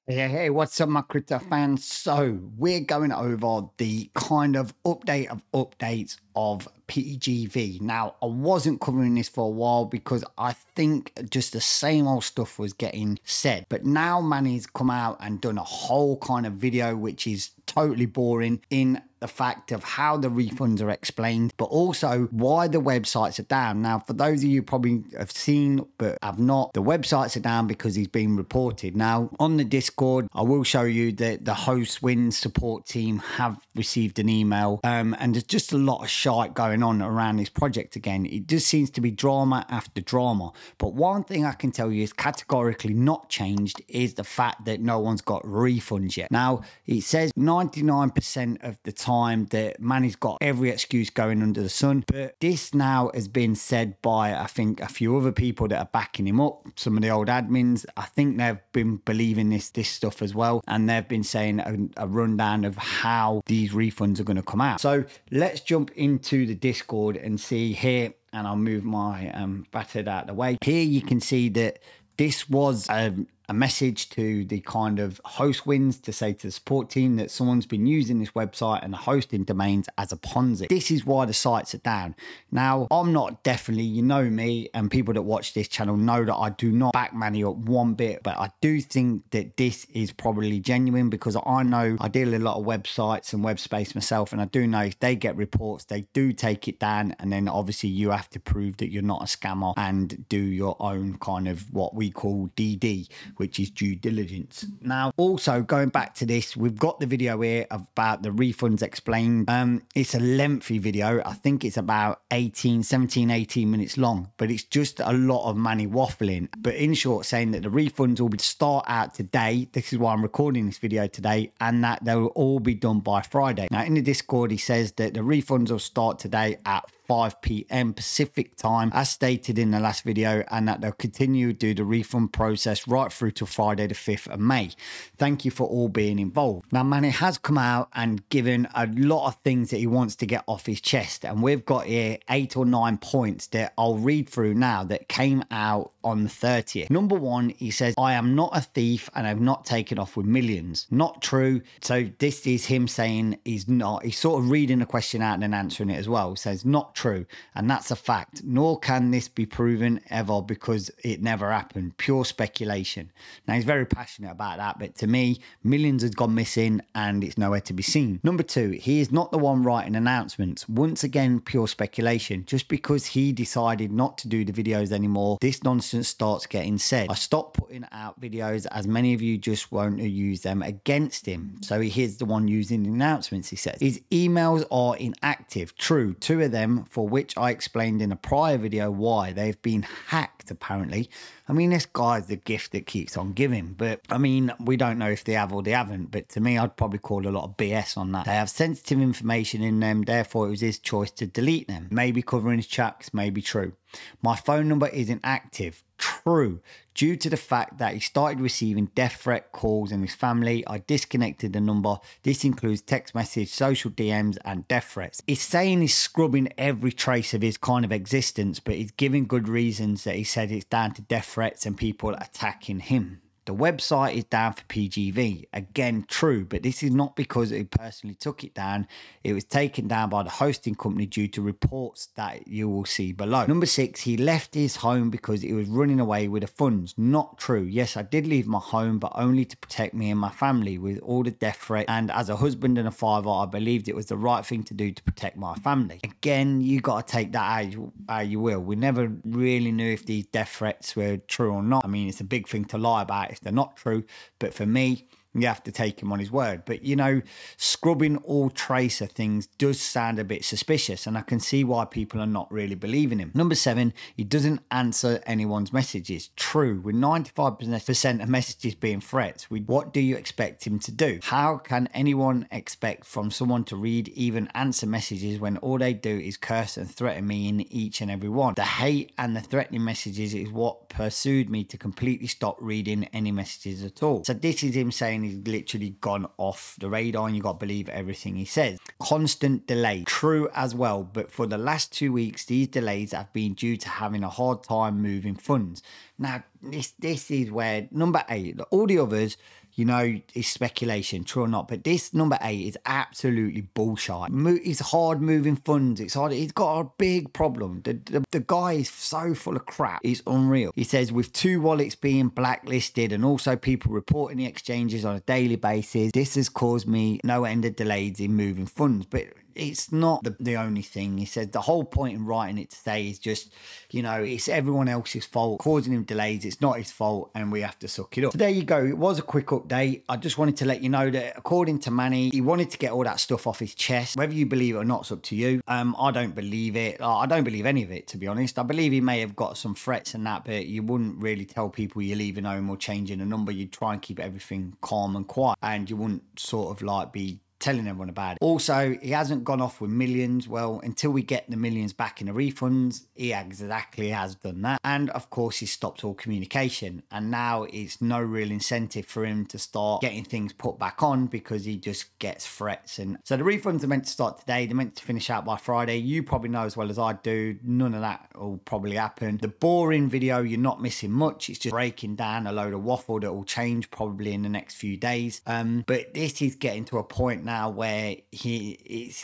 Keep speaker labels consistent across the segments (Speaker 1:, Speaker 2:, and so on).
Speaker 1: Hey, what's up, my crypto fans? So, we're going over the kind of update of updates of PGV. Now, I wasn't covering this for a while because I think just the same old stuff was getting said. But now Manny's come out and done a whole kind of video, which is totally boring in the fact of how the refunds are explained, but also why the websites are down. Now, for those of you probably have seen but have not, the websites are down because he's been reported. Now, on the Discord, I will show you that the host wins support team have received an email, and there's just a lot of shite going on around this project again. It just seems to be drama after drama. But one thing I can tell you is categorically not changed is the fact that no one's got refunds yet. Now, it says 99% of the time that Manny's got every excuse going under the sun, but this now has been said by, I think, a few other people that are backing him up. Some of the old admins, I think they've been believing this stuff as well, and they've been saying a rundown of how these refunds are going to come out. So let's jump into the Discord and see here, and I'll move my battered out of the way. Here you can see that this was a message to the kind of host wins to say to the support team that someone's been using this website and the hosting domains as a Ponzi. This is why the sites are down. Now, I'm not definitely, you know me, and people that watch this channel know that I do not back Manny up one bit, but I do think that this is probably genuine because I know I deal with a lot of websites and web space myself, and I do know if they get reports, they do take it down, and then obviously you have to prove that you're not a scammer and do your own kind of what we call DD, which is due diligence. Now, also going back to this, we've got the video here about the refunds explained. It's a lengthy video. I think it's about 17, 18 minutes long, but it's just a lot of Manny waffling. But in short, saying that the refunds will start out today. This is why I'm recording this video today, and that they will all be done by Friday. Now, in the Discord, he says that the refunds will start today at 5 p.m. Pacific time, as stated in the last video, and that they'll continue to do the refund process right through to Friday the 5th of May. Thank you for all being involved. Now, Manny has come out and given a lot of things that he wants to get off his chest, and we've got here 8 or 9 points that I'll read through now that came out on the 30th. Number one, he says, I am not a thief and I've not taken off with millions. Not true. So this is him saying he's not. He's sort of reading the question out and then answering it as well. He says, not true, and that's a fact, nor can this be proven ever because it never happened. Pure speculation. Now, he's very passionate about that, but to me, millions has gone missing and it's nowhere to be seen. Number two, he is not the one writing announcements. Once again, pure speculation. Just because he decided not to do the videos anymore, this nonsense starts getting said. I stopped putting out videos as many of you just won't use them against him. So he's the one using the announcements, he says. His emails are inactive. True, 2 of them, for which I explained in a prior video why. They've been hacked, apparently. I mean, this guy's the gift that keeps on giving. But, I mean, we don't know if they have or they haven't. But to me, I'd probably call a lot of BS on that. They have sensitive information in them. Therefore, it was his choice to delete them. Maybe covering his tracks, maybe true. My phone number isn't active. True. Due to the fact that he started receiving death threat calls in his family, I disconnected the number. This includes text message, social DMs, and death threats. He's saying he's scrubbing every trace of his kind of existence, but he's giving good reasons that he said it's down to death threats and people attacking him. The website is down for PGV. Again, true, but this is not because he personally took it down. It was taken down by the hosting company due to reports that you will see below. Number 6, he left his home because he was running away with the funds. Not true. Yes, I did leave my home, but only to protect me and my family with all the death threats. And as a husband and a father, I believed it was the right thing to do to protect my family. Again, you got to take that how you will. We never really knew if these death threats were true or not. I mean, it's a big thing to lie about if they're not true, but for me, you have to take him on his word. But, you know, scrubbing all trace of things does sound a bit suspicious, and I can see why people are not really believing him. Number 7, he doesn't answer anyone's messages. True, with 95% of messages being threats, what do you expect him to do? How can anyone expect from someone to read, even answer messages when all they do is curse and threaten me in each and every one? The hate and the threatening messages is what pursued me to completely stop reading any messages at all. So this is him saying he's literally gone off the radar and you got to believe everything he says. Constant delay. True as well, but for the last 2 weeks, these delays have been due to having a hard time moving funds. Now, this is where number 8, all the others, you know, it's speculation, true or not. But this number 8 is absolutely bullshit. It's hard moving funds. It's hard. He's got a big problem. The guy is so full of crap. It's unreal. He says, with 2 wallets being blacklisted and also people reporting the exchanges on a daily basis, this has caused me no end of delays in moving funds. But it's not the only thing. He said the whole point in writing it today is just, you know, it's everyone else's fault, causing him delays. It's not his fault, and we have to suck it up. So there you go. It was a quick update. I just wanted to let you know that according to Manny, he wanted to get all that stuff off his chest. Whether you believe it or not, it's up to you. I don't believe it. I don't believe any of it, to be honest. I believe he may have got some threats and that, but you wouldn't really tell people you're leaving home or changing a number. You'd try and keep everything calm and quiet, and you wouldn't sort of like be telling everyone about it. Also, he hasn't gone off with millions. Well, until we get the millions back in the refunds, he exactly has done that. And of course, he stopped all communication. And now it's no real incentive for him to start getting things put back on, because he just gets threats. And so the refunds are meant to start today. They're meant to finish out by Friday. You probably know as well as I do, none of that will probably happen. The boring video, you're not missing much. It's just breaking down a load of waffle that will change probably in the next few days. But this is getting to a point now where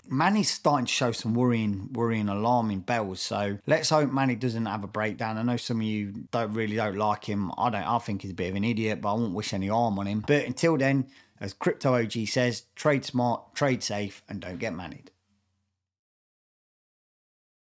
Speaker 1: Manny's starting to show some worrying, alarming bells. So let's hope Manny doesn't have a breakdown. I know some of you don't like him. I think he's a bit of an idiot, but I won't wish any harm on him. But until then, as Crypto OG says, trade smart, trade safe, and don't get manied.